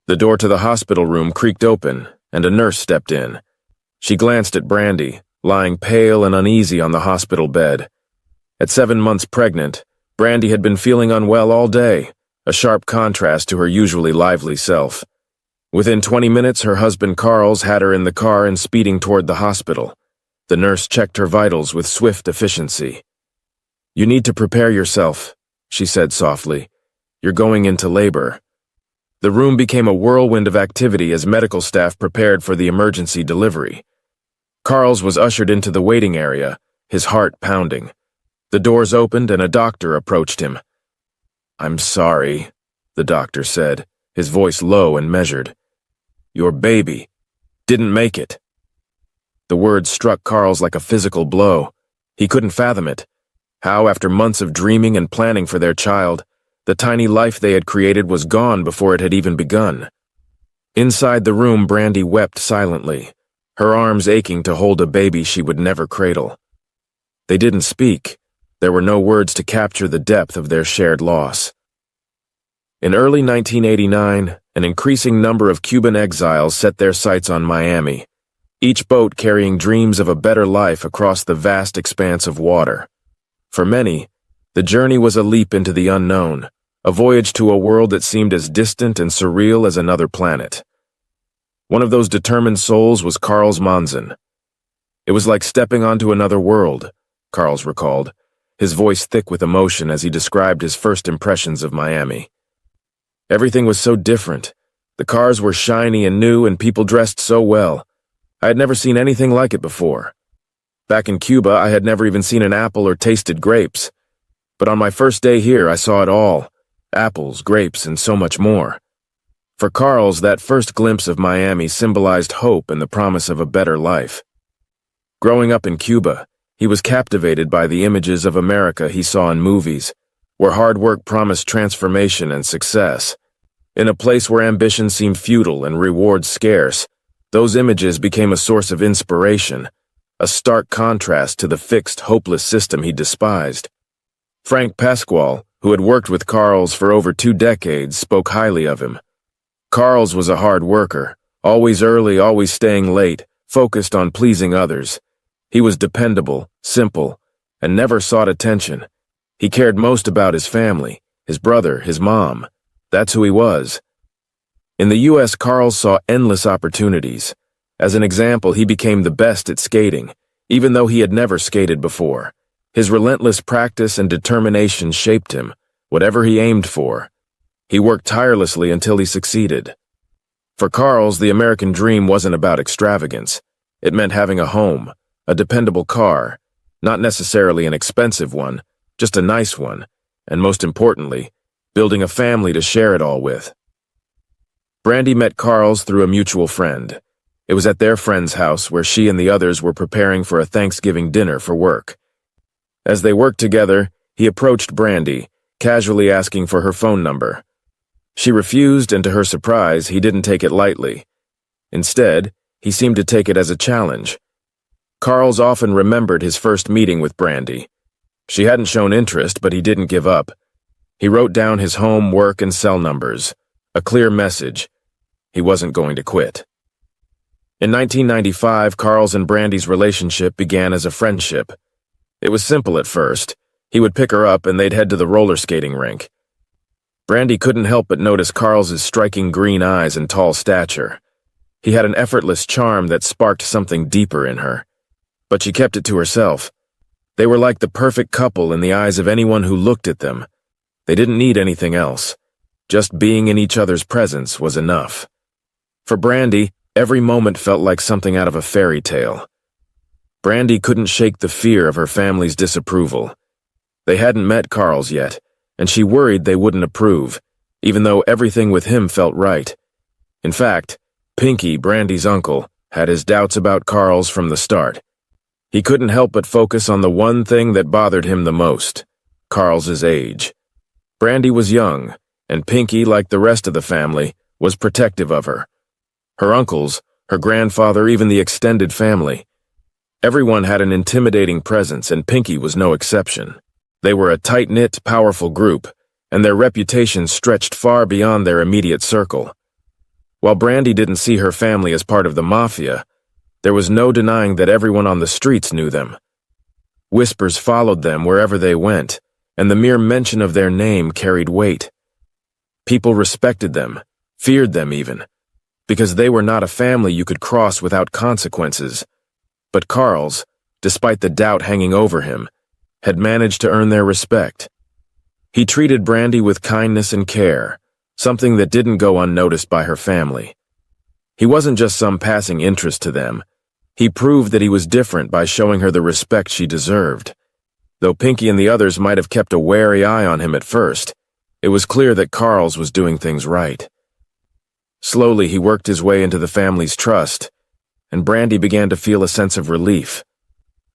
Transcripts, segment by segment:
The door to the hospital room creaked open, and a nurse stepped in. She glanced at Brandy, lying pale and uneasy on the hospital bed. At 7 months pregnant, Brandy had been feeling unwell all day, a sharp contrast to her usually lively self. Within 20 minutes, her husband Karls had her in the car and speeding toward the hospital. The nurse checked her vitals with swift efficiency. "You need to prepare yourself," she said softly. "You're going into labor." The room became a whirlwind of activity as medical staff prepared for the emergency delivery. Karls was ushered into the waiting area, his heart pounding. The doors opened and a doctor approached him. "I'm sorry," the doctor said, his voice low and measured. "Your baby didn't make it." The words struck Karls like a physical blow. He couldn't fathom it. How, after months of dreaming and planning for their child, the tiny life they had created was gone before it had even begun. Inside the room, Brandy wept silently, her arms aching to hold a baby she would never cradle. They didn't speak. There were no words to capture the depth of their shared loss. In early 1989, an increasing number of Cuban exiles set their sights on Miami, each boat carrying dreams of a better life across the vast expanse of water. For many, the journey was a leap into the unknown, a voyage to a world that seemed as distant and surreal as another planet. One of those determined souls was Karls Monzón. It was like stepping onto another world, Karls recalled, his voice thick with emotion as he described his first impressions of Miami. Everything was so different. The cars were shiny and new and people dressed so well. I had never seen anything like it before. Back in Cuba, I had never even seen an apple or tasted grapes. But on my first day here, I saw it all. Apples, grapes, and so much more. For Karls, that first glimpse of Miami symbolized hope and the promise of a better life. Growing up in Cuba, he was captivated by the images of America he saw in movies, where hard work promised transformation and success. In a place where ambition seemed futile and rewards scarce, those images became a source of inspiration, a stark contrast to the fixed, hopeless system he despised. Frank Pasquale, who had worked with Karls for over 2 decades, spoke highly of him. Karls was a hard worker, always early, always staying late, focused on pleasing others. He was dependable, simple, and never sought attention. He cared most about his family, his brother, his mom. That's who he was. In the U.S., Karls saw endless opportunities. As an example, he became the best at skating, even though he had never skated before. His relentless practice and determination shaped him, whatever he aimed for. He worked tirelessly until he succeeded. For Karls, the American dream wasn't about extravagance. It meant having a home, a dependable car, not necessarily an expensive one, just a nice one, and most importantly, building a family to share it all with. Brandy met Karls through a mutual friend. It was at their friend's house where she and the others were preparing for a Thanksgiving dinner for work. As they worked together, he approached Brandy, casually asking for her phone number. She refused, and to her surprise, he didn't take it lightly. Instead, he seemed to take it as a challenge. Karls often remembered his first meeting with Brandy. She hadn't shown interest, but he didn't give up. He wrote down his home, work, and cell numbers, a clear message. He wasn't going to quit. In 1995, Karls and Brandy's relationship began as a friendship. It was simple at first. He would pick her up and they'd head to the roller skating rink. Brandy couldn't help but notice Karl's striking green eyes and tall stature. He had an effortless charm that sparked something deeper in her. But she kept it to herself. They were like the perfect couple in the eyes of anyone who looked at them. They didn't need anything else. Just being in each other's presence was enough. For Brandy, every moment felt like something out of a fairy tale. Brandy couldn't shake the fear of her family's disapproval. They hadn't met Karls yet, and she worried they wouldn't approve, even though everything with him felt right. In fact, Pinky, Brandy's uncle, had his doubts about Karls from the start. He couldn't help but focus on the one thing that bothered him the most, Karl's age. Brandy was young, and Pinky, like the rest of the family, was protective of her. Her uncles, her grandfather, even the extended family. Everyone had an intimidating presence, and Pinky was no exception. They were a tight-knit, powerful group, and their reputation stretched far beyond their immediate circle. While Brandy didn't see her family as part of the mafia, there was no denying that everyone on the streets knew them. Whispers followed them wherever they went, and the mere mention of their name carried weight. People respected them, feared them even, because they were not a family you could cross without consequences. But Karls, despite the doubt hanging over him, had managed to earn their respect. He treated Brandy with kindness and care, something that didn't go unnoticed by her family. He wasn't just some passing interest to them. He proved that he was different by showing her the respect she deserved. Though Pinky and the others might have kept a wary eye on him at first, it was clear that Karls was doing things right. Slowly, he worked his way into the family's trust, and Brandy began to feel a sense of relief.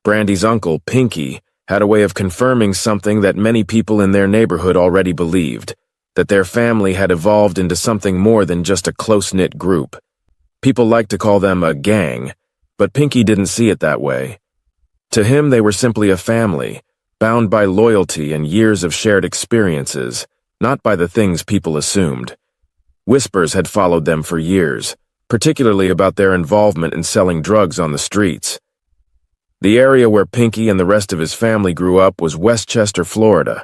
Brandy's uncle, Pinky, had a way of confirming something that many people in their neighborhood already believed, that their family had evolved into something more than just a close-knit group. People liked to call them a gang, but Pinky didn't see it that way. To him, they were simply a family, bound by loyalty and years of shared experiences, not by the things people assumed. Whispers had followed them for years, particularly about their involvement in selling drugs on the streets. The area where Pinky and the rest of his family grew up was Westchester, Florida,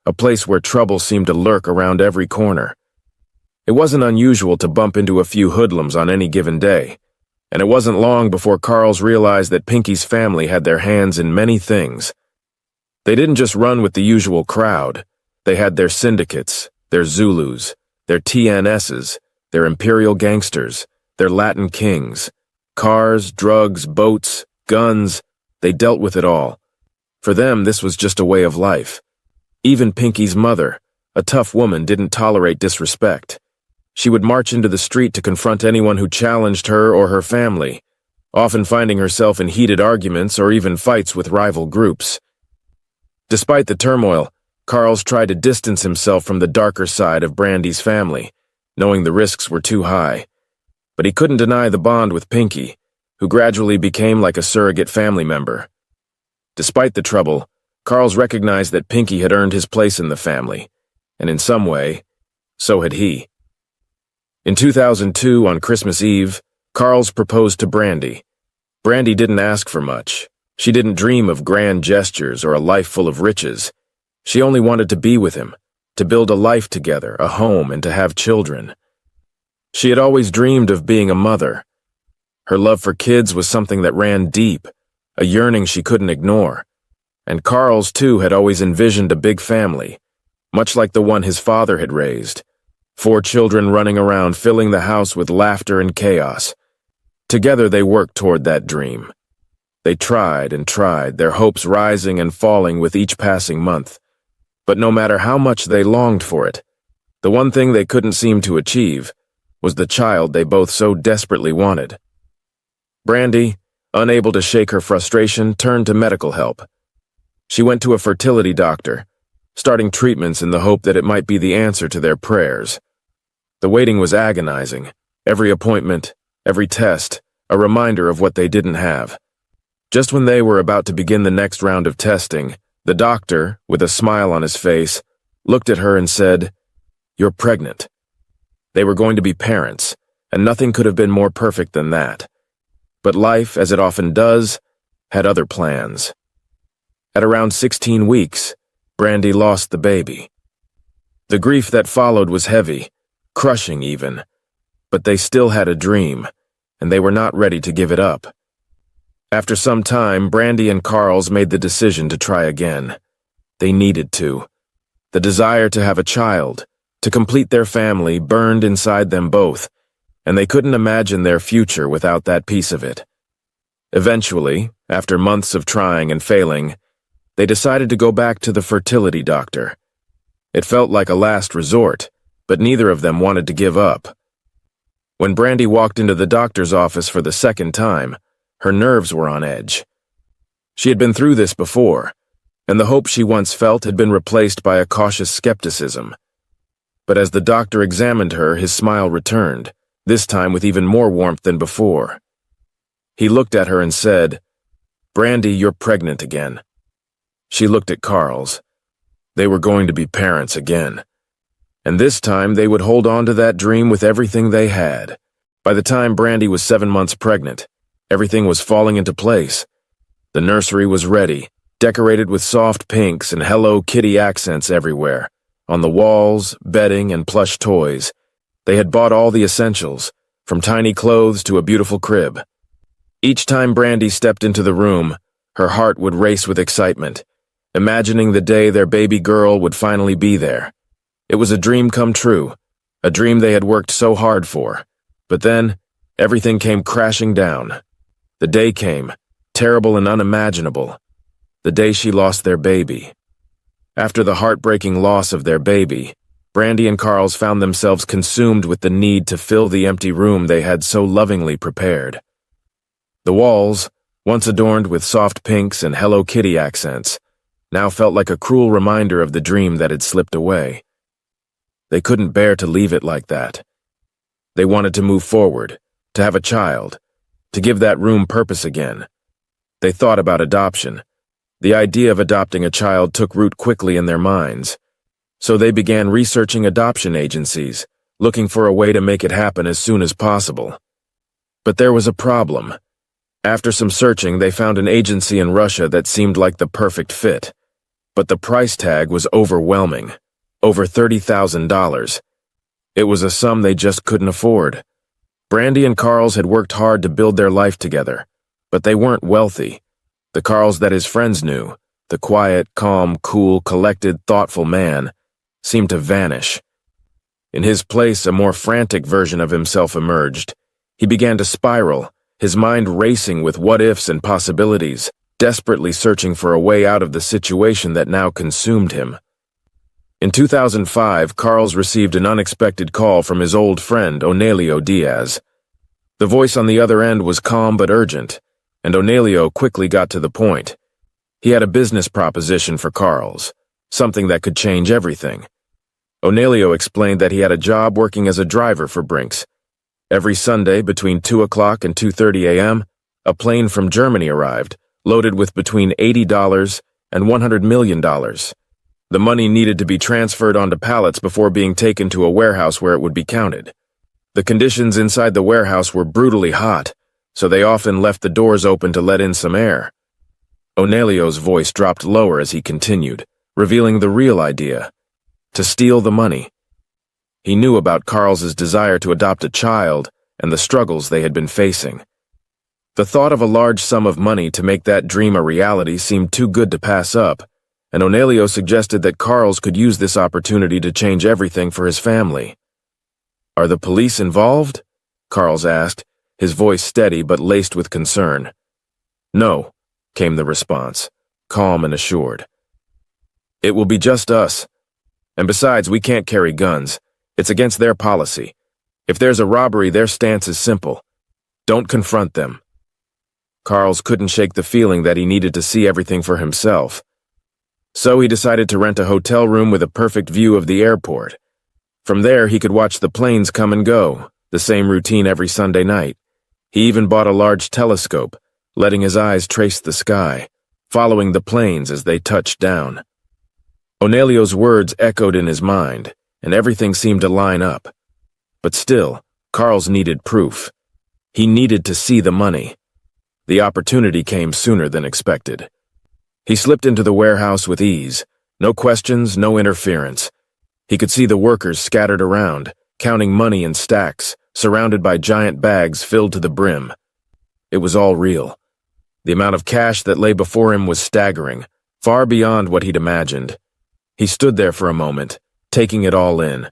a place where trouble seemed to lurk around every corner. It wasn't unusual to bump into a few hoodlums on any given day, and it wasn't long before Karls realized that Pinky's family had their hands in many things. They didn't just run with the usual crowd. They had their syndicates, their Zulus, their TNSs, their imperial gangsters, their Latin kings. Cars, drugs, boats, guns, they dealt with it all. For them, this was just a way of life. Even Pinky's mother, a tough woman, didn't tolerate disrespect. She would march into the street to confront anyone who challenged her or her family, often finding herself in heated arguments or even fights with rival groups. Despite the turmoil, Karls tried to distance himself from the darker side of Brandy's family, knowing the risks were too high. But he couldn't deny the bond with Pinky, who gradually became like a surrogate family member. Despite the trouble, Karls recognized that Pinky had earned his place in the family, and in some way, so had he. In 2002, on Christmas Eve, Karls proposed to Brandy. Brandy didn't ask for much. She didn't dream of grand gestures or a life full of riches. She only wanted to be with him, to build a life together, a home, and to have children. She had always dreamed of being a mother. Her love for kids was something that ran deep, a yearning she couldn't ignore. And Karls, too, had always envisioned a big family, much like the one his father had raised. 4 children running around, filling the house with laughter and chaos. Together they worked toward that dream. They tried and tried, their hopes rising and falling with each passing month. But no matter how much they longed for it, the one thing they couldn't seem to achieve was the child they both so desperately wanted. Brandy, unable to shake her frustration, turned to medical help. She went to a fertility doctor, starting treatments in the hope that it might be the answer to their prayers. The waiting was agonizing. Every appointment, every test, a reminder of what they didn't have. Just when they were about to begin the next round of testing, the doctor, with a smile on his face, looked at her and said, "You're pregnant." They were going to be parents, and nothing could have been more perfect than that. But life, as it often does, had other plans. At around 16 weeks, Brandy lost the baby. The grief that followed was heavy, crushing even, but they still had a dream, and they were not ready to give it up. After some time, Brandy and Karls made the decision to try again. They needed to. The desire to have a child, to complete their family, burned inside them both, and they couldn't imagine their future without that piece of it. Eventually, after months of trying and failing, they decided to go back to the fertility doctor. It felt like a last resort, but neither of them wanted to give up. When Brandy walked into the doctor's office for the second time, her nerves were on edge. She had been through this before, and the hope she once felt had been replaced by a cautious skepticism. But as the doctor examined her, his smile returned, this time with even more warmth than before. He looked at her and said, "Brandy, you're pregnant again." She looked at Karls. They were going to be parents again. And this time they would hold on to that dream with everything they had. By the time Brandy was 7 months pregnant, everything was falling into place. The nursery was ready, decorated with soft pinks and Hello Kitty accents everywhere. On the walls, bedding, and plush toys. They had bought all the essentials, from tiny clothes to a beautiful crib. Each time Brandy stepped into the room, her heart would race with excitement, imagining the day their baby girl would finally be there. It was a dream come true, a dream they had worked so hard for. But then, everything came crashing down. The day came, terrible and unimaginable. The day she lost their baby. After the heartbreaking loss of their baby, Brandy and Karls found themselves consumed with the need to fill the empty room they had so lovingly prepared. The walls, once adorned with soft pinks and Hello Kitty accents, now felt like a cruel reminder of the dream that had slipped away. They couldn't bear to leave it like that. They wanted to move forward, to have a child, to give that room purpose again. They thought about adoption. The idea of adopting a child took root quickly in their minds. So they began researching adoption agencies, looking for a way to make it happen as soon as possible. But there was a problem. After some searching, they found an agency in Russia that seemed like the perfect fit. But the price tag was overwhelming, over $30,000. It was a sum they just couldn't afford. Brandy and Karls had worked hard to build their life together, but they weren't wealthy. The Karls that his friends knew, the quiet, calm, cool, collected, thoughtful man, seemed to vanish. In his place, a more frantic version of himself emerged. He began to spiral, his mind racing with what-ifs and possibilities, desperately searching for a way out of the situation that now consumed him. In 2005, Karls received an unexpected call from his old friend, Onelio Diaz. The voice on the other end was calm but urgent, and Onelio quickly got to the point. He had a business proposition for Karls, something that could change everything. Onelio explained that he had a job working as a driver for Brinks. Every Sunday between 2 o'clock and 2:30 a.m., a plane from Germany arrived, loaded with between $80 and $100 million. The money needed to be transferred onto pallets before being taken to a warehouse where it would be counted. The conditions inside the warehouse were brutally hot, so they often left the doors open to let in some air. Onelio's voice dropped lower as he continued, revealing the real idea: to steal the money. He knew about Karls's desire to adopt a child and the struggles they had been facing. The thought of a large sum of money to make that dream a reality seemed too good to pass up, and Onelio suggested that Karls could use this opportunity to change everything for his family. "Are the police involved?" Karls asked, his voice steady but laced with concern. "No," came the response, calm and assured. "It will be just us. And besides, we can't carry guns. It's against their policy. If there's a robbery, their stance is simple. Don't confront them." Karls couldn't shake the feeling that he needed to see everything for himself. So he decided to rent a hotel room with a perfect view of the airport. From there, he could watch the planes come and go, the same routine every Sunday night. He even bought a large telescope, letting his eyes trace the sky, following the planes as they touched down. Onelio's words echoed in his mind, and everything seemed to line up. But still, Karls needed proof. He needed to see the money. The opportunity came sooner than expected. He slipped into the warehouse with ease. No questions, no interference. He could see the workers scattered around, counting money in stacks, surrounded by giant bags filled to the brim. It was all real. The amount of cash that lay before him was staggering, far beyond what he'd imagined. He stood there for a moment, taking it all in.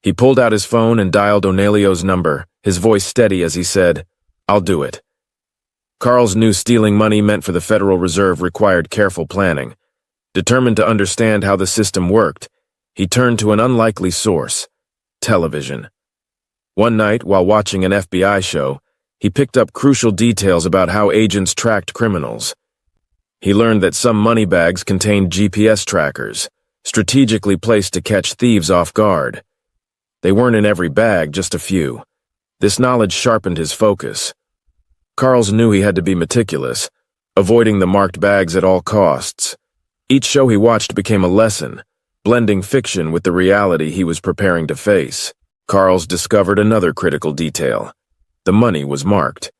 He pulled out his phone and dialed Onelio's number, his voice steady as he said, "I'll do it." Karls knew stealing money meant for the Federal Reserve required careful planning. Determined to understand how the system worked, he turned to an unlikely source: television. One night, while watching an FBI show, he picked up crucial details about how agents tracked criminals. He learned that some money bags contained GPS trackers, strategically placed to catch thieves off guard. They weren't in every bag, just a few. This knowledge sharpened his focus. Karls knew he had to be meticulous, avoiding the marked bags at all costs. Each show he watched became a lesson, blending fiction with the reality he was preparing to face. Karls discovered another critical detail. The money was marked.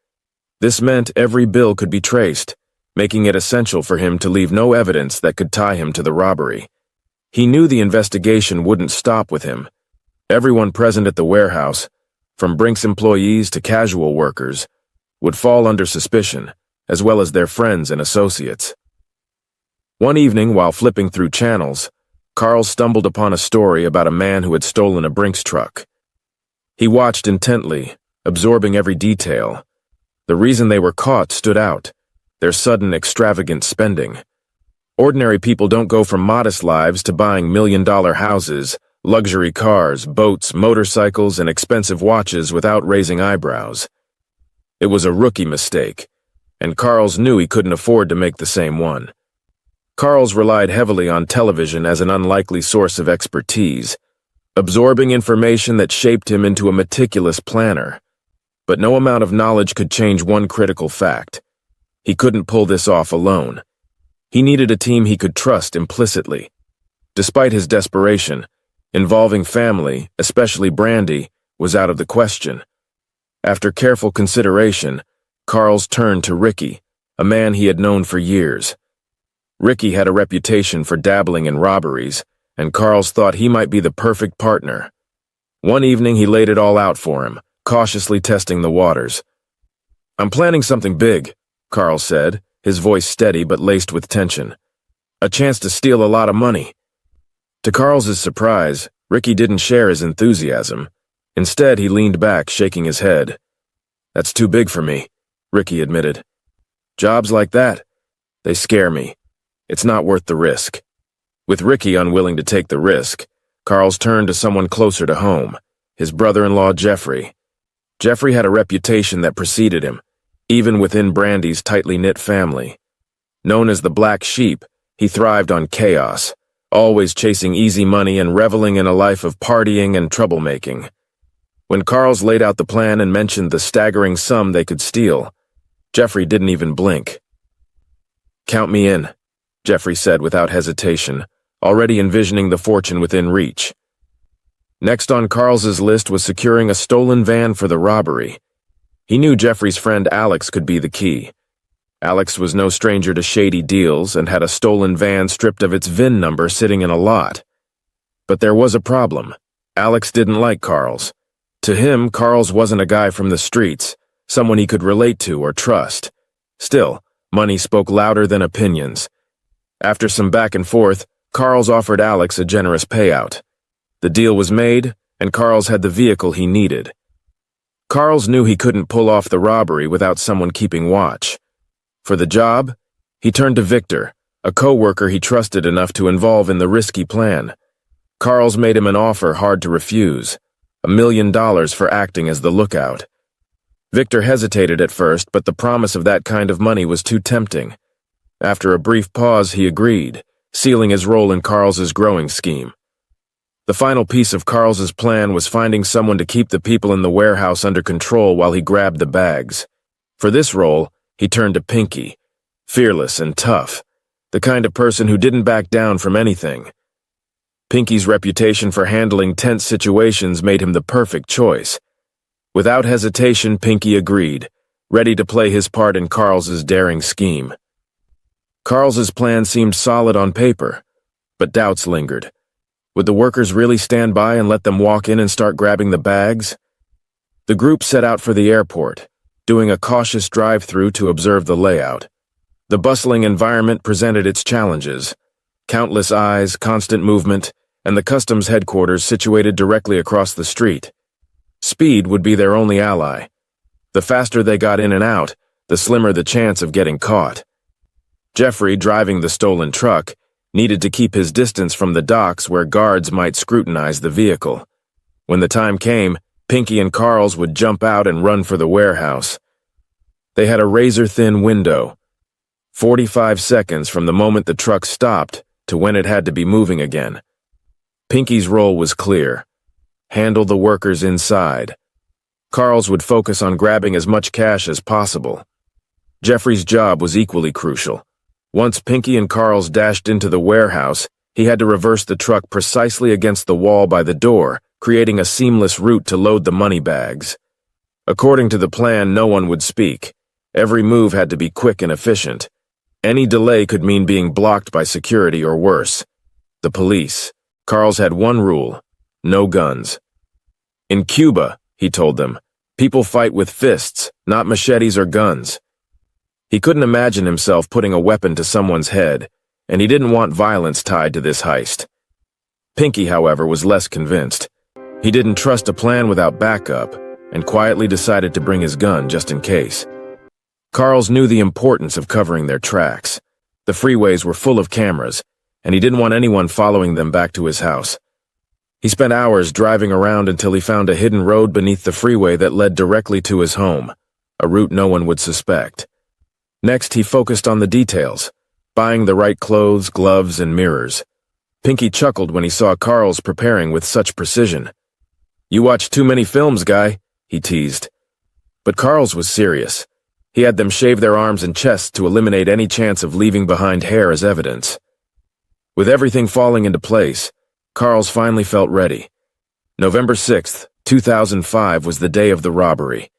This meant every bill could be traced, making it essential for him to leave no evidence that could tie him to the robbery. He knew the investigation wouldn't stop with him. Everyone present at the warehouse, from Brinks employees to casual workers, would fall under suspicion, as well as their friends and associates. One evening, while flipping through channels, Karls stumbled upon a story about a man who had stolen a Brinks truck. He watched intently, absorbing every detail. The reason they were caught stood out: their sudden, extravagant spending. Ordinary people don't go from modest lives to buying million-dollar houses, luxury cars, boats, motorcycles, and expensive watches without raising eyebrows. It was a rookie mistake, and Karls knew he couldn't afford to make the same one. Karls relied heavily on television as an unlikely source of expertise, absorbing information that shaped him into a meticulous planner. But no amount of knowledge could change one critical fact: he couldn't pull this off alone. He needed a team he could trust implicitly. Despite his desperation, involving family, especially Brandy, was out of the question. After careful consideration, Karls turned to Ricky, a man he had known for years. Ricky had a reputation for dabbling in robberies, and Karls thought he might be the perfect partner. One evening he laid it all out for him, cautiously testing the waters. "I'm planning something big," Karls said, his voice steady but laced with tension. "A chance to steal a lot of money." To Karls's surprise, Ricky didn't share his enthusiasm. Instead, he leaned back, shaking his head. "That's too big for me," Ricky admitted. "Jobs like that, they scare me. It's not worth the risk." With Ricky unwilling to take the risk, Karls turned to someone closer to home, his brother-in-law Jeffrey. Jeffrey had a reputation that preceded him, even within Brandy's tightly knit family. Known as the Black Sheep, he thrived on chaos, always chasing easy money and reveling in a life of partying and troublemaking. When Karls laid out the plan and mentioned the staggering sum they could steal, Jeffrey didn't even blink. "Count me in," Jeffrey said without hesitation, already envisioning the fortune within reach. Next on Karls's list was securing a stolen van for the robbery. He knew Jeffrey's friend Alex could be the key. Alex was no stranger to shady deals and had a stolen van stripped of its VIN number sitting in a lot. But there was a problem. Alex didn't like Karls. To him, Karls wasn't a guy from the streets, someone he could relate to or trust. Still, money spoke louder than opinions. After some back and forth, Karls offered Alex a generous payout. The deal was made, and Karls had the vehicle he needed. Karls knew he couldn't pull off the robbery without someone keeping watch. For the job, he turned to Victor, a co-worker he trusted enough to involve in the risky plan. Karls made him an offer hard to refuse, $1 million for acting as the lookout. Victor hesitated at first, but the promise of that kind of money was too tempting. After a brief pause, he agreed, sealing his role in Karls's growing scheme. The final piece of Karls's plan was finding someone to keep the people in the warehouse under control while he grabbed the bags. For this role, he turned to Pinky, fearless and tough, the kind of person who didn't back down from anything. Pinky's reputation for handling tense situations made him the perfect choice. Without hesitation, Pinky agreed, ready to play his part in Karls's daring scheme. Karls's plan seemed solid on paper, but doubts lingered. Would the workers really stand by and let them walk in and start grabbing the bags? The group set out for the airport, doing a cautious drive-through to observe the layout. The bustling environment presented its challenges. Countless eyes, constant movement, and the customs headquarters situated directly across the street. Speed would be their only ally. The faster they got in and out, the slimmer the chance of getting caught. Jeffrey, driving the stolen truck, needed to keep his distance from the docks where guards might scrutinize the vehicle. When the time came, Pinky and Karls would jump out and run for the warehouse. They had a razor-thin window, 45 seconds from the moment the truck stopped to when it had to be moving again. Pinky's role was clear: handle the workers inside. Karls would focus on grabbing as much cash as possible. Jeffrey's job was equally crucial. Once Pinky and Karls dashed into the warehouse, he had to reverse the truck precisely against the wall by the door, creating a seamless route to load the money bags. According to the plan, no one would speak. Every move had to be quick and efficient. Any delay could mean being blocked by security or worse. The police. Karls had one rule: no guns. In Cuba, he told them, people fight with fists, not machetes or guns. He couldn't imagine himself putting a weapon to someone's head, and he didn't want violence tied to this heist. Pinky, however, was less convinced. He didn't trust a plan without backup, and quietly decided to bring his gun just in case. Karls knew the importance of covering their tracks. The freeways were full of cameras, and he didn't want anyone following them back to his house. He spent hours driving around until he found a hidden road beneath the freeway that led directly to his home, a route no one would suspect. Next, he focused on the details, buying the right clothes, gloves, and mirrors. Pinky chuckled when he saw Karls preparing with such precision. "You watch too many films, guy," he teased. But Karls was serious. He had them shave their arms and chests to eliminate any chance of leaving behind hair as evidence. With everything falling into place, Karls finally felt ready. November 6th, 2005 was the day of the robbery.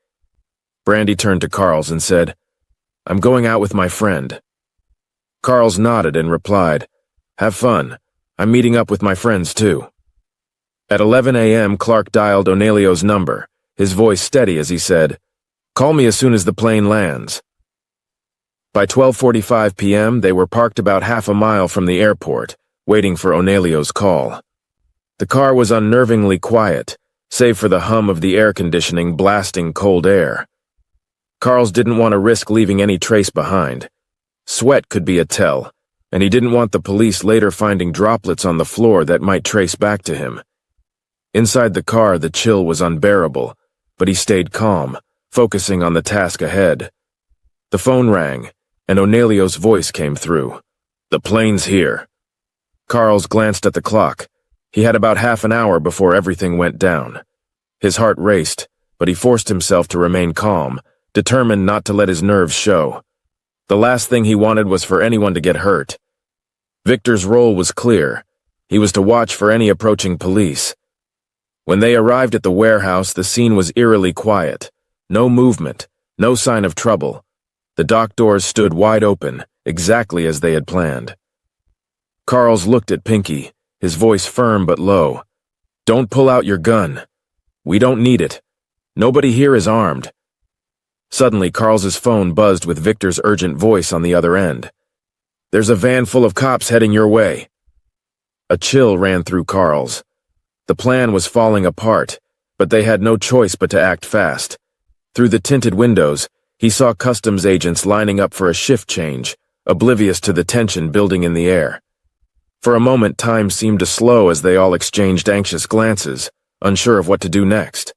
Brandy turned to Karls and said, "I'm going out with my friend." Karls nodded and replied, "Have fun. I'm meeting up with my friends too." At 11 a.m., Clark dialed Onelio's number, his voice steady as he said, "Call me as soon as the plane lands." By 12:45 p.m., they were parked about half a mile from the airport, waiting for Onelio's call. The car was unnervingly quiet, save for the hum of the air conditioning blasting cold air. Karls didn't want to risk leaving any trace behind. Sweat could be a tell, and he didn't want the police later finding droplets on the floor that might trace back to him. Inside the car, the chill was unbearable, but he stayed calm, focusing on the task ahead. The phone rang, and Onelio's voice came through. "The plane's here." Karls glanced at the clock. He had about half an hour before everything went down. His heart raced, but he forced himself to remain calm, determined not to let his nerves show. The last thing he wanted was for anyone to get hurt. Victor's role was clear. He was to watch for any approaching police. When they arrived at the warehouse, the scene was eerily quiet. No movement, no sign of trouble. The dock doors stood wide open, exactly as they had planned. Karls looked at Pinky, his voice firm but low. "Don't pull out your gun. We don't need it. Nobody here is armed." Suddenly, Karls's phone buzzed with Victor's urgent voice on the other end. "There's a van full of cops heading your way." A chill ran through Karls. The plan was falling apart, but they had no choice but to act fast. Through the tinted windows, he saw customs agents lining up for a shift change, oblivious to the tension building in the air. For a moment, time seemed to slow as they all exchanged anxious glances, unsure of what to do next.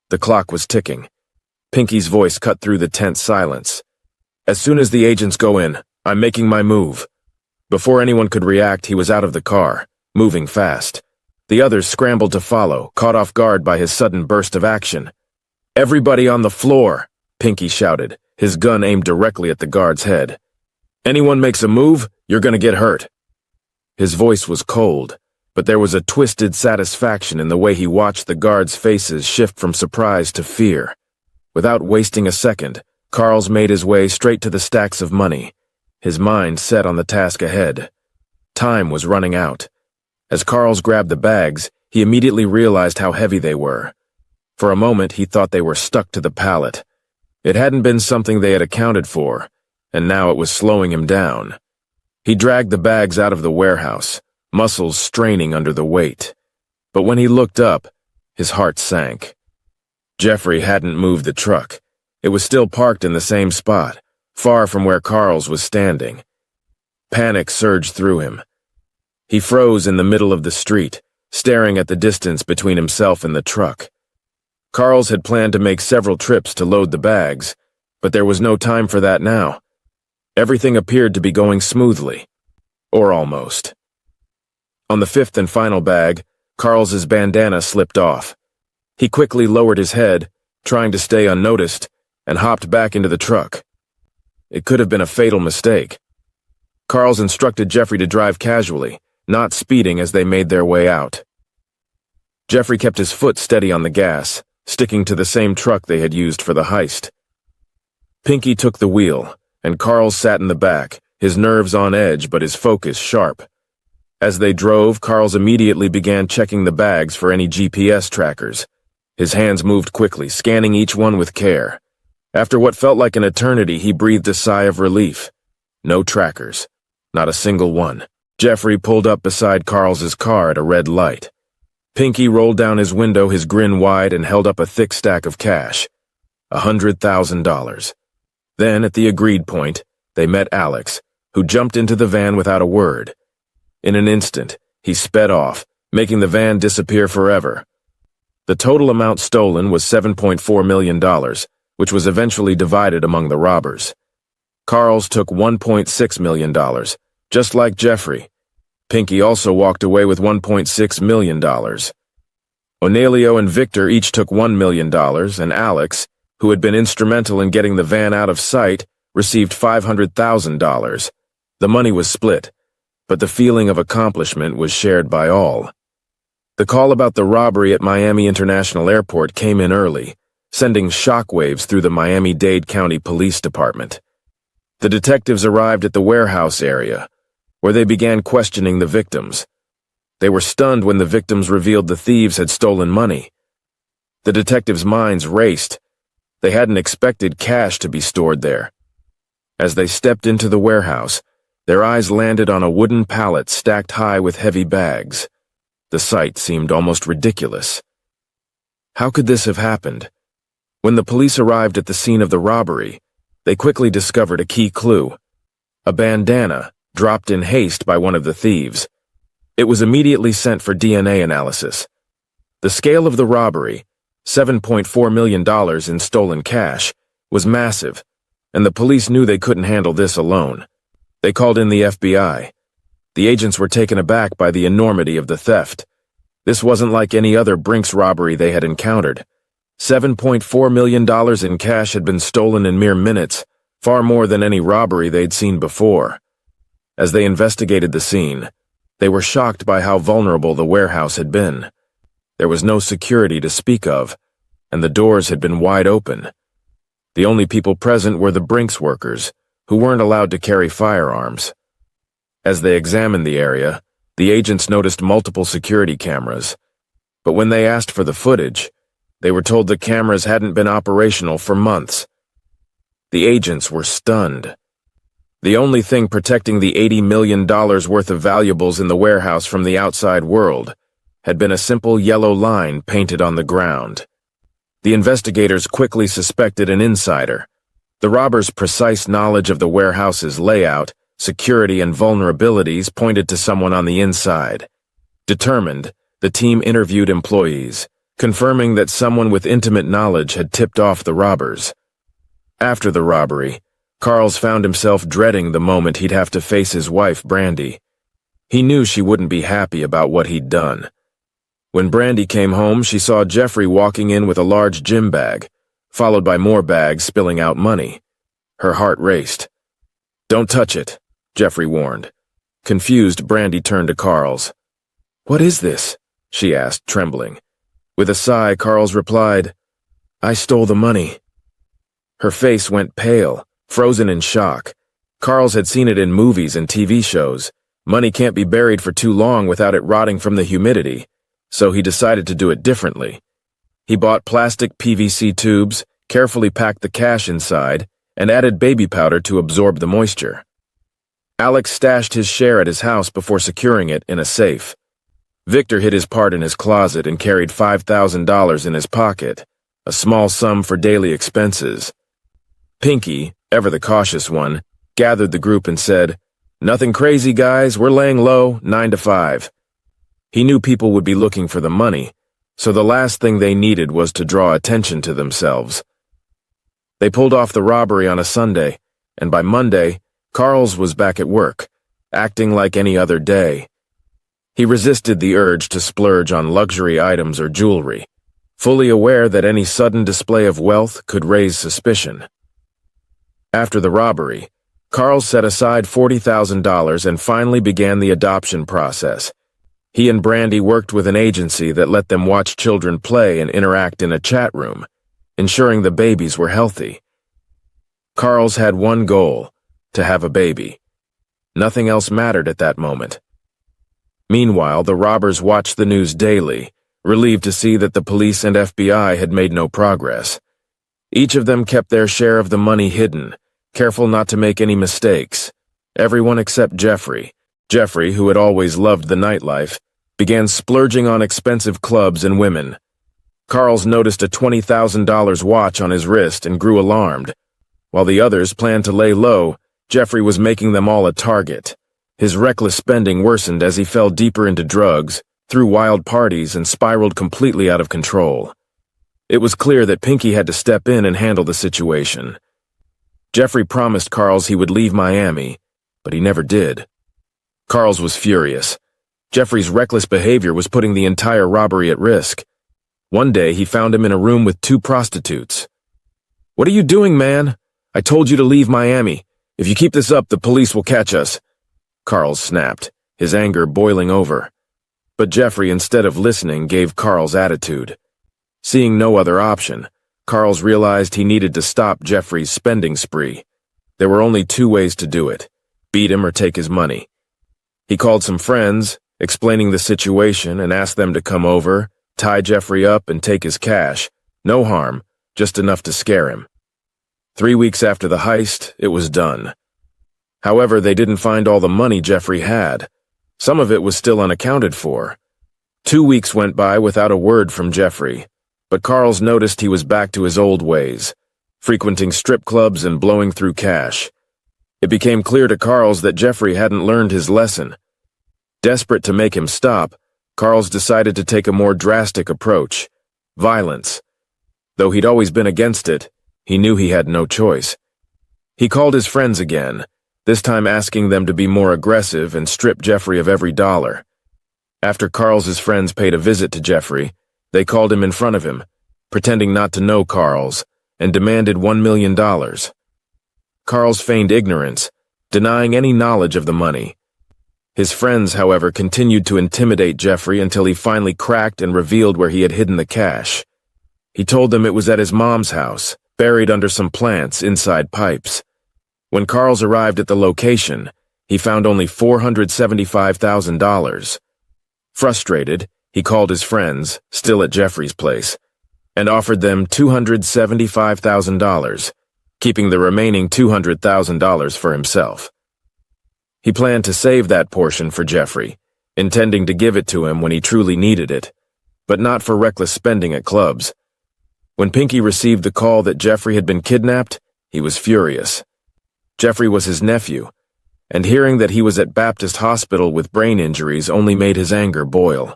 The clock was ticking. Pinky's voice cut through the tense silence. "As soon as the agents go in, I'm making my move." Before anyone could react, he was out of the car, moving fast. The others scrambled to follow, caught off guard by his sudden burst of action. "Everybody on the floor!" Pinky shouted, his gun aimed directly at the guard's head. "Anyone makes a move, you're gonna get hurt." His voice was cold, but there was a twisted satisfaction in the way he watched the guards' faces shift from surprise to fear. Without wasting a second, Karls made his way straight to the stacks of money, his mind set on the task ahead. Time was running out. As Karls grabbed the bags, he immediately realized how heavy they were. For a moment, he thought they were stuck to the pallet. It hadn't been something they had accounted for, and now it was slowing him down. He dragged the bags out of the warehouse, muscles straining under the weight. But when he looked up, his heart sank. Jeffrey hadn't moved the truck. It was still parked in the same spot, far from where Karls was standing. Panic surged through him. He froze in the middle of the street, staring at the distance between himself and the truck. Karls had planned to make several trips to load the bags, but there was no time for that now. Everything appeared to be going smoothly, or almost. On the fifth and final bag, Karls's bandana slipped off. He quickly lowered his head, trying to stay unnoticed, and hopped back into the truck. It could have been a fatal mistake. Karls instructed Jeffrey to drive casually, not speeding as they made their way out. Jeffrey kept his foot steady on the gas, sticking to the same truck they had used for the heist. Pinky took the wheel, and Karls sat in the back, his nerves on edge but his focus sharp. As they drove, Karls immediately began checking the bags for any GPS trackers. His hands moved quickly, scanning each one with care. After what felt like an eternity, he breathed a sigh of relief. No trackers. Not a single one. Jeffrey pulled up beside Karls's car at a red light. Pinky rolled down his window, his grin wide, and held up a thick stack of cash. $100,000. Then, at the agreed point, they met Alex, who jumped into the van without a word. In an instant, he sped off, making the van disappear forever. The total amount stolen was $7.4 million, which was eventually divided among the robbers. Karls took $1.6 million, just like Jeffrey. Pinky also walked away with $1.6 million. Onelio and Victor each took $1 million, and Alex, who had been instrumental in getting the van out of sight, received $500,000. The money was split, but the feeling of accomplishment was shared by all. The call about the robbery at Miami International Airport came in early, sending shockwaves through the Miami-Dade County Police Department. The detectives arrived at the warehouse area, where they began questioning the victims. They were stunned when the victims revealed the thieves had stolen money. The detectives' minds raced. They hadn't expected cash to be stored there. As they stepped into the warehouse, their eyes landed on a wooden pallet stacked high with heavy bags. The sight seemed almost ridiculous. How could this have happened? When the police arrived at the scene of the robbery, they quickly discovered a key clue: a bandana dropped in haste by one of the thieves. It was immediately sent for DNA analysis. The scale of the robbery, $7.4 million in stolen cash, was massive, and the police knew they couldn't handle this alone. They called in the FBI. The agents were taken aback by the enormity of the theft. This wasn't like any other Brinks robbery they had encountered. $7.4 million in cash had been stolen in mere minutes, far more than any robbery they'd seen before. As they investigated the scene, they were shocked by how vulnerable the warehouse had been. There was no security to speak of, and the doors had been wide open. The only people present were the Brinks workers, who weren't allowed to carry firearms. As they examined the area, the agents noticed multiple security cameras, but when they asked for the footage, they were told the cameras hadn't been operational for months. The agents were stunned. The only thing protecting the $80 million worth of valuables in the warehouse from the outside world had been a simple yellow line painted on the ground. The investigators quickly suspected an insider. The robbers' precise knowledge of the warehouse's layout, security, and vulnerabilities pointed to someone on the inside. Determined, the team interviewed employees, confirming that someone with intimate knowledge had tipped off the robbers. After the robbery, Karls found himself dreading the moment he'd have to face his wife, Brandy. He knew she wouldn't be happy about what he'd done. When Brandy came home, she saw Jeffrey walking in with a large gym bag, followed by more bags spilling out money. Her heart raced. "Don't touch it," Jeffrey warned. Confused, Brandy turned to Karls. "What is this?" she asked, trembling. With a sigh, Karls replied, "I stole the money." Her face went pale, frozen in shock. Karls had seen it in movies and TV shows. Money can't be buried for too long without it rotting from the humidity, so he decided to do it differently. He bought plastic PVC tubes, carefully packed the cash inside, and added baby powder to absorb the moisture. Alex stashed his share at his house before securing it in a safe. Victor hid his part in his closet and carried $5,000 in his pocket, a small sum for daily expenses. Pinky, ever the cautious one, gathered the group and said, "Nothing crazy, guys. We're laying low, 9 to 5. He knew people would be looking for the money, so the last thing they needed was to draw attention to themselves. They pulled off the robbery on a Sunday, and by Monday, Karls was back at work, acting like any other day. He resisted the urge to splurge on luxury items or jewelry, fully aware that any sudden display of wealth could raise suspicion. After the robbery, Karls set aside $40,000 and finally began the adoption process. He and Brandy worked with an agency that let them watch children play and interact in a chat room, ensuring the babies were healthy. Karls had one goal: to have a baby. Nothing else mattered at that moment. Meanwhile, the robbers watched the news daily, relieved to see that the police and FBI had made no progress. Each of them kept their share of the money hidden, careful not to make any mistakes. Everyone except Jeffrey. Jeffrey, who had always loved the nightlife, began splurging on expensive clubs and women. Karls noticed a $20,000 watch on his wrist and grew alarmed. While the others planned to lay low, Jeffrey was making them all a target. His reckless spending worsened as he fell deeper into drugs, threw wild parties, and spiraled completely out of control. It was clear that Pinky had to step in and handle the situation. Jeffrey promised Karls he would leave Miami, but he never did. Karls was furious. Jeffrey's reckless behavior was putting the entire robbery at risk. One day, he found him in a room with 2 prostitutes. "What are you doing, man? I told you to leave Miami. If you keep this up, the police will catch us." Karls snapped, his anger boiling over. But Jeffrey, instead of listening, gave Karls attitude. Seeing no other option, Karls realized he needed to stop Jeffrey's spending spree. There were only 2 ways to do it: beat him or take his money. He called some friends, explaining the situation, and asked them to come over, tie Jeffrey up, and take his cash. No harm, just enough to scare him. 3 weeks after the heist, it was done. However, they didn't find all the money Jeffrey had. Some of it was still unaccounted for. 2 weeks went by without a word from Jeffrey, but Karls noticed he was back to his old ways, frequenting strip clubs and blowing through cash. It became clear to Karls that Jeffrey hadn't learned his lesson. Desperate to make him stop, Karls decided to take a more drastic approach: violence. Though he'd always been against it, he knew he had no choice. He called his friends again, this time asking them to be more aggressive and strip Jeffrey of every dollar. After Karls's friends paid a visit to Jeffrey, they called him in front of him, pretending not to know Karls, and demanded $1 million. Karls feigned ignorance, denying any knowledge of the money. His friends, however, continued to intimidate Jeffrey until he finally cracked and revealed where he had hidden the cash. He told them it was at his mom's house, buried under some plants inside pipes. When Karls arrived at the location, he found only $475,000. Frustrated, he called his friends, still at Jeffrey's place, and offered them $275,000, keeping the remaining $200,000 for himself. He planned to save that portion for Jeffrey, intending to give it to him when he truly needed it, but not for reckless spending at clubs. When Pinky received the call that Jeffrey had been kidnapped, he was furious. Jeffrey was his nephew, and hearing that he was at Baptist Hospital with brain injuries only made his anger boil.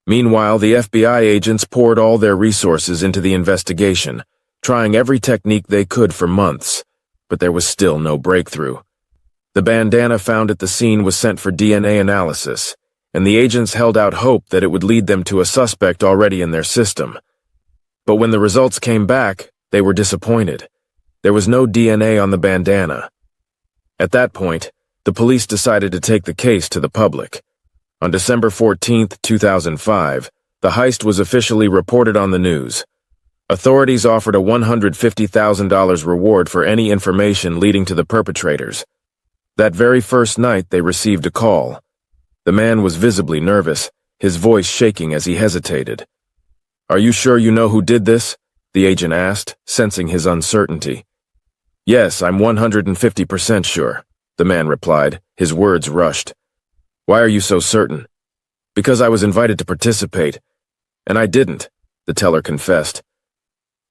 Meanwhile, the FBI agents poured all their resources into the investigation, trying every technique they could for months, but there was still no breakthrough. The bandana found at the scene was sent for DNA analysis, and the agents held out hope that it would lead them to a suspect already in their system. But when the results came back, they were disappointed. There was no DNA on the bandana. At that point, the police decided to take the case to the public. On December 14, 2005, the heist was officially reported on the news. Authorities offered a $150,000 reward for any information leading to the perpetrators. That very first night, they received a call. The man was visibly nervous, his voice shaking as he hesitated. "Are you sure you know who did this?" the agent asked, sensing his uncertainty. "Yes, I'm 150% sure," the man replied, his words rushed. "Why are you so certain?" "Because I was invited to participate, and I didn't," the teller confessed.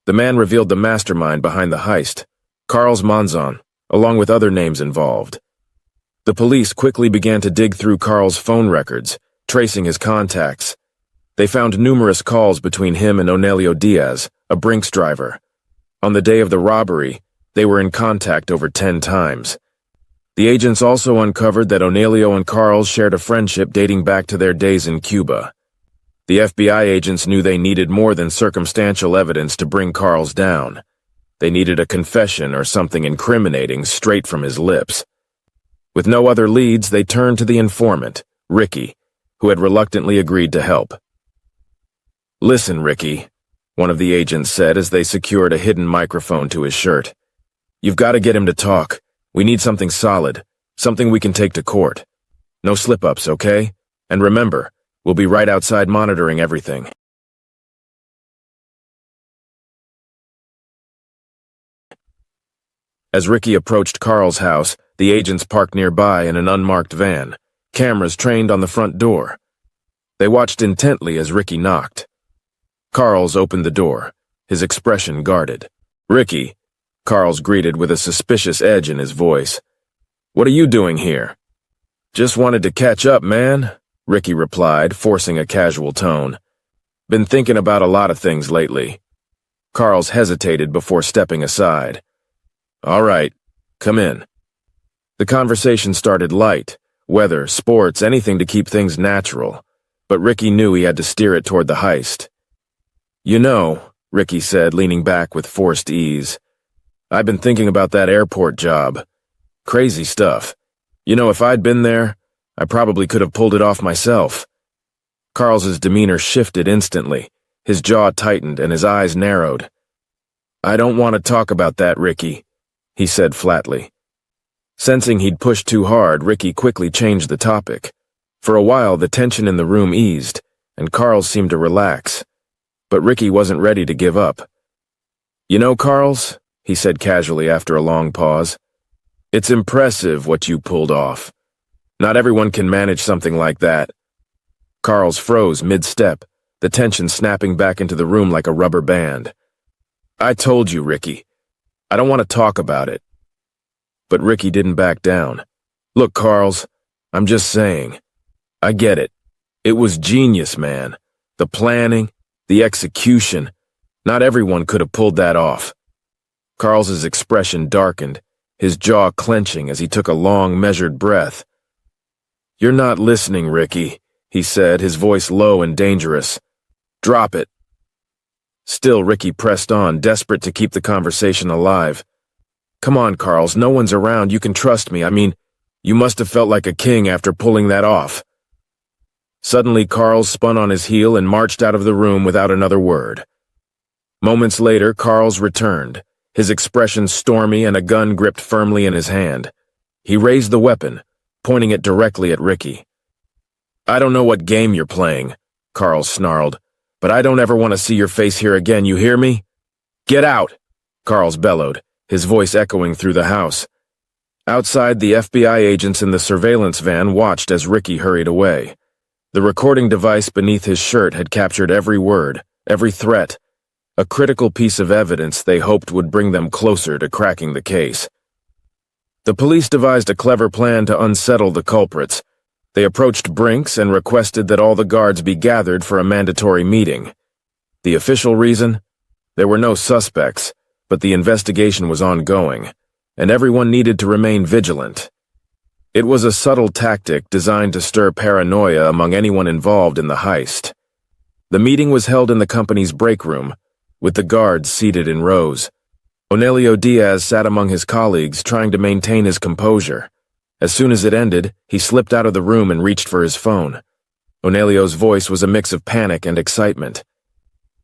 The man revealed the mastermind behind the heist, Karls Monzón, along with other names involved. The police quickly began to dig through Karls' phone records, tracing his contacts. They found numerous calls between him and Onelio Diaz, a Brinks driver. On the day of the robbery, they were in contact over 10 times. The agents also uncovered that Onelio and Karls shared a friendship dating back to their days in Cuba. The FBI agents knew they needed more than circumstantial evidence to bring Karls down. They needed a confession or something incriminating straight from his lips. With no other leads, they turned to the informant, Ricky, who had reluctantly agreed to help. "Listen, Ricky," one of the agents said as they secured a hidden microphone to his shirt. "You've got to get him to talk. We need something solid, something we can take to court. No slip-ups, okay? And remember, we'll be right outside monitoring everything." As Ricky approached Karl's house, the agents parked nearby in an unmarked van, cameras trained on the front door. They watched intently as Ricky knocked. Karls opened the door, his expression guarded. "Ricky," Karls greeted with a suspicious edge in his voice. "What are you doing here?" "Just wanted to catch up, man," Ricky replied, forcing a casual tone. "Been thinking about a lot of things lately." Karls hesitated before stepping aside. "All right, come in." The conversation started light, weather, sports, anything to keep things natural, but Ricky knew he had to steer it toward the heist. "You know," Ricky said, leaning back with forced ease, "I've been thinking about that airport job. Crazy stuff. You know, if I'd been there, I probably could have pulled it off myself." Karl's demeanor shifted instantly. His jaw tightened and his eyes narrowed. "I don't want to talk about that, Ricky," he said flatly. Sensing he'd pushed too hard, Ricky quickly changed the topic. For a while, the tension in the room eased, and Karls seemed to relax. But Ricky wasn't ready to give up. "You know, Karls," he said casually after a long pause, "it's impressive what you pulled off. Not everyone can manage something like that." Karls froze mid-step, the tension snapping back into the room like a rubber band. "I told you, Ricky. I don't want to talk about it." But Ricky didn't back down. "Look, Karls, I'm just saying. I get it. It was genius, man. The planning, the execution. Not everyone could have pulled that off." Karl's expression darkened, his jaw clenching as he took a long, measured breath. "You're not listening, Ricky," he said, his voice low and dangerous. "Drop it." Still, Ricky pressed on, desperate to keep the conversation alive. "Come on, Karls, no one's around, you can trust me. I mean, you must have felt like a king after pulling that off." Suddenly, Karls spun on his heel and marched out of the room without another word. Moments later, Karls returned, his expression stormy and a gun gripped firmly in his hand. He raised the weapon, pointing it directly at Ricky. "I don't know what game you're playing," Karls snarled, "but I don't ever want to see your face here again, you hear me? Get out!" Karls bellowed, his voice echoing through the house. Outside, the FBI agents in the surveillance van watched as Ricky hurried away. The recording device beneath his shirt had captured every word, every threat, a critical piece of evidence they hoped would bring them closer to cracking the case. The police devised a clever plan to unsettle the culprits. They approached Brinks and requested that all the guards be gathered for a mandatory meeting. The official reason? There were no suspects, but the investigation was ongoing, and everyone needed to remain vigilant. It was a subtle tactic designed to stir paranoia among anyone involved in the heist. The meeting was held in the company's break room, with the guards seated in rows. Onelio Diaz sat among his colleagues, trying to maintain his composure. As soon as it ended, he slipped out of the room and reached for his phone. Onelio's voice was a mix of panic and excitement.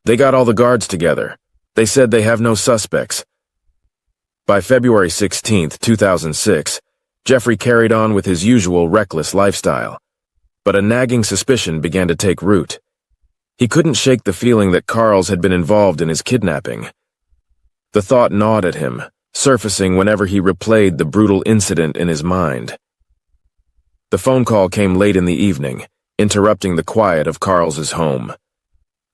"They got all the guards together. They said they have no suspects." By February 16, 2006, Jeffrey carried on with his usual reckless lifestyle. But a nagging suspicion began to take root. He couldn't shake the feeling that Karls had been involved in his kidnapping. The thought gnawed at him, surfacing whenever he replayed the brutal incident in his mind. The phone call came late in the evening, interrupting the quiet of Karl's home.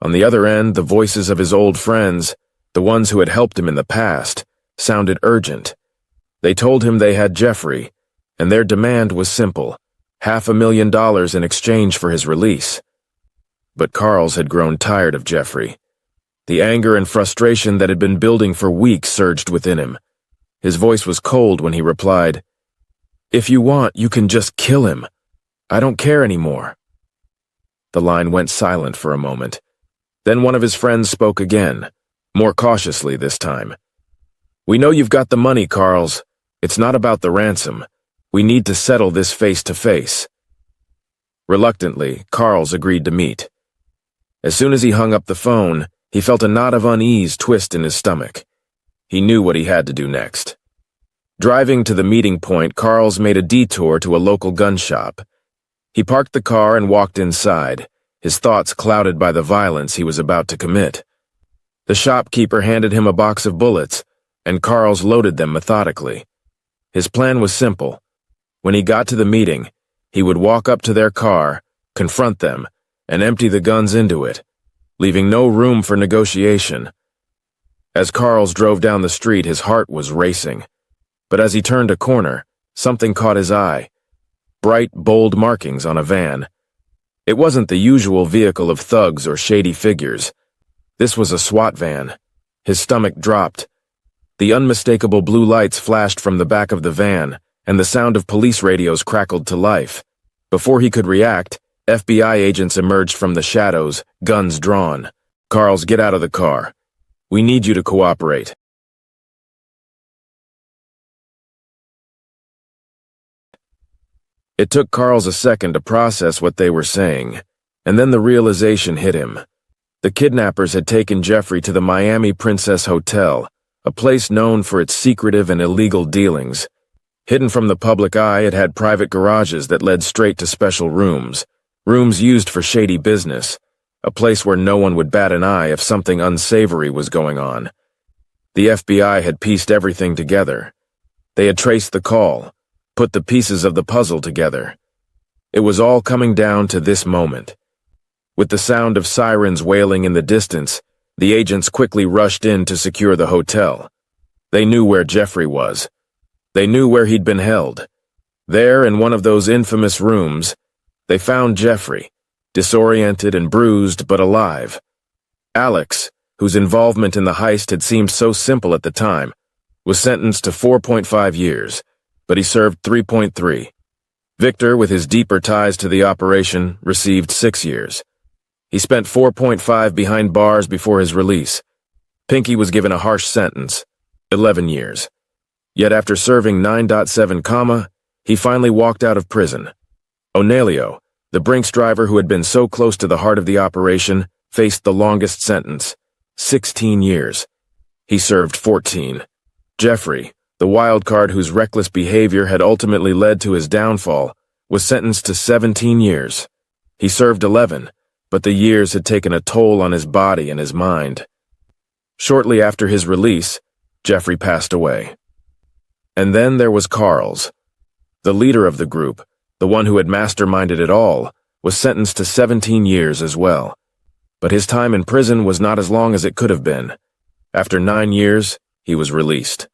On the other end, the voices of his old friends, the ones who had helped him in the past, sounded urgent. They told him they had Jeffrey, and their demand was simple: $500,000 in exchange for his release. But Karls had grown tired of Jeffrey. The anger and frustration that had been building for weeks surged within him. His voice was cold when he replied, "If you want, you can just kill him. I don't care anymore." The line went silent for a moment. Then one of his friends spoke again, more cautiously this time. "We know you've got the money, Karls. It's not about the ransom. We need to settle this face to face." Reluctantly, Karls agreed to meet. As soon as he hung up the phone, he felt a knot of unease twist in his stomach. He knew what he had to do next. Driving to the meeting point, Karls made a detour to a local gun shop. He parked the car and walked inside, his thoughts clouded by the violence he was about to commit. The shopkeeper handed him a box of bullets, and Karls loaded them methodically. His plan was simple. When he got to the meeting, he would walk up to their car, confront them, and empty the guns into it, leaving no room for negotiation. As Karls drove down the street, his heart was racing. But as he turned a corner, something caught his eye. Bright, bold markings on a van. It wasn't the usual vehicle of thugs or shady figures. This was a SWAT van. His stomach dropped. The unmistakable blue lights flashed from the back of the van, and the sound of police radios crackled to life. Before he could react, FBI agents emerged from the shadows, guns drawn. "Karls, get out of the car. We need you to cooperate." It took Karls a second to process what they were saying, and then the realization hit him. The kidnappers had taken Jeffrey to the Miami Princess Hotel, a place known for its secretive and illegal dealings. Hidden from the public eye, it had private garages that led straight to special rooms used for shady business, a place where no one would bat an eye if something unsavory was going on. The FBI had pieced everything together. They had traced the call, put the pieces of the puzzle together. It was all coming down to this moment. With the sound of sirens wailing in the distance, the agents quickly rushed in to secure the hotel. They knew where Jeffrey was. They knew where he'd been held. There, in one of those infamous rooms, they found Jeffrey, disoriented and bruised but alive. Alex, whose involvement in the heist had seemed so simple at the time, was sentenced to 4.5 years, but he served 3.3. Victor, with his deeper ties to the operation, received 6 years. He spent 4.5 behind bars before his release. Pinky was given a harsh sentence, 11 years. Yet after serving 9.7, he finally walked out of prison. Onelio, the Brinks driver who had been so close to the heart of the operation, faced the longest sentence, 16 years. He served 14. Jeffrey, the wild card whose reckless behavior had ultimately led to his downfall, was sentenced to 17 years. He served 11, but the years had taken a toll on his body and his mind. Shortly after his release, Jeffrey passed away. And then there was Karls. The leader of the group, the one who had masterminded it all, was sentenced to 17 years as well. But his time in prison was not as long as it could have been. After 9 years, he was released.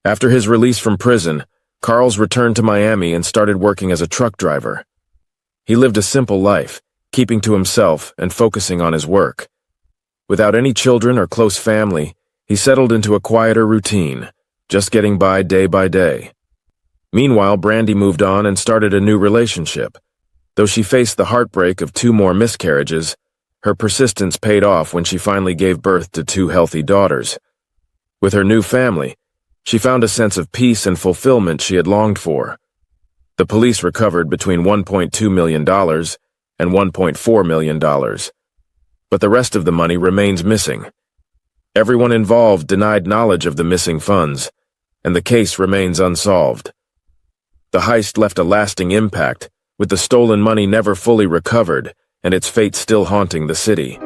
After his release from prison, Karls returned to Miami and started working as a truck driver. He lived a simple life, keeping to himself and focusing on his work. Without any children or close family, he settled into a quieter routine, just getting by day. Meanwhile, Brandy moved on and started a new relationship. Though she faced the heartbreak of 2 more miscarriages, her persistence paid off when she finally gave birth to 2 healthy daughters. With her new family, she found a sense of peace and fulfillment she had longed for. The police recovered between $1.2 million and $1.4 million. But the rest of the money remains missing. Everyone involved denied knowledge of the missing funds, and the case remains unsolved. The heist left a lasting impact, with the stolen money never fully recovered and its fate still haunting the city.